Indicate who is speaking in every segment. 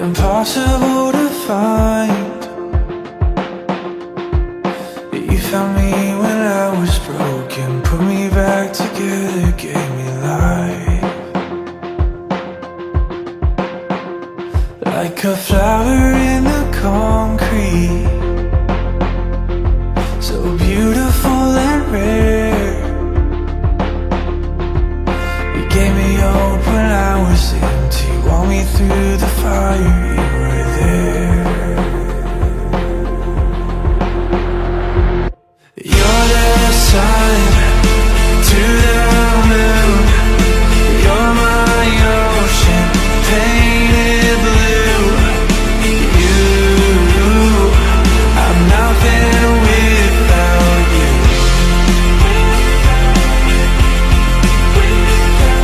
Speaker 1: Impossible to find. You found me when I was broken, put me back together, gave me life. Like a flower in the concrete, so beautiful and rare. You gave me hope when I was empty, walked me through the fire, you were there. You're the sun to the moon, you're my ocean, painted blue. You, I'm nothing without you.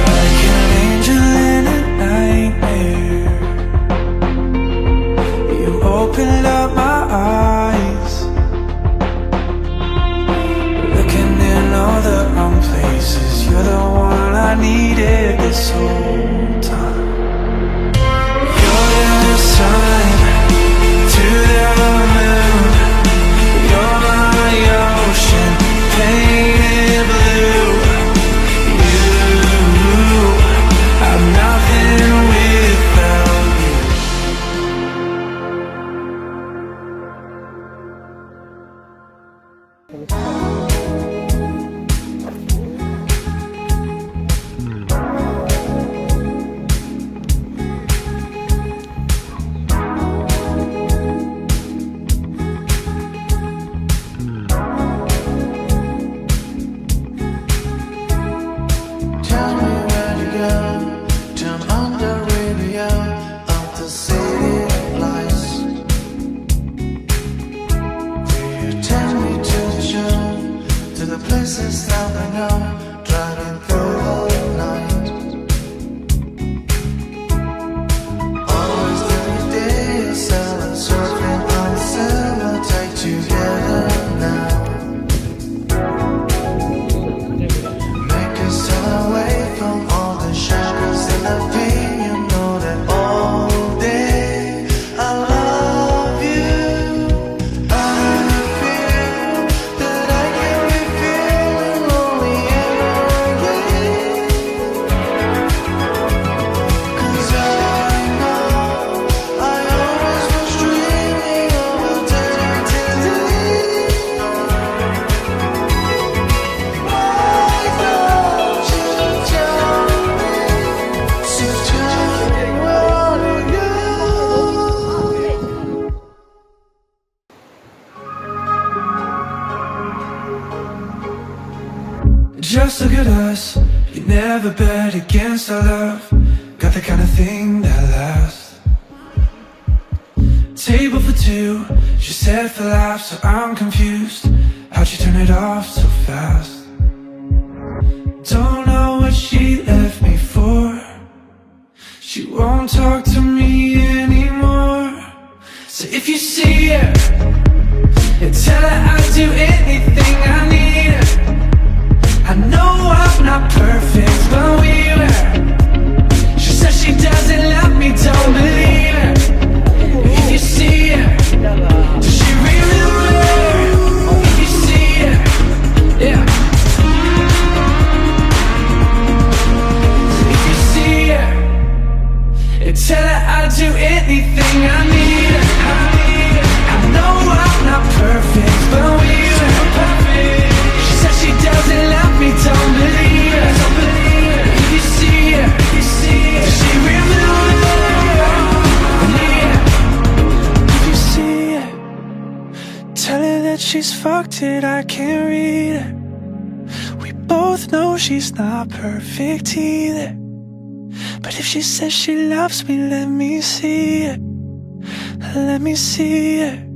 Speaker 1: Like an angel in a nightmare, you opened up my eyes, looking in all the wrong places. You're the one I needed this whole time. You're the sun to the moon, you're my ocean, painted blue. You, I'm nothing without you. Tell me where to go, turn on the radio of the city lights. Will you take me to the show, to the places that I know, driving through the night? Always every day, a sail surfing on the silver tide together now. Make us turn away from all the shadows and the pain. You know that all day I love you. I feel that I can be feeling lonely every day. 'Cause I know I always was dreaming of a day today. Why don't you tell me, so tell me where to go? Just look at us, you never bet against our love. Got the kind of thing that lasts. Table for two, she said for life, so I'm confused. How'd you turn it off so fast? Don't know what she left me for. She won't talk to me anymore. So if you see her, tell her I'd do anything I need her. I know I'm not perfect, but we were. She says she doesn't love me, don't believe her. If you see her, does she remember? she's fucked it, I can't read her. We both know she's not perfect either. But if she says she loves me, let me see it. Let me see it.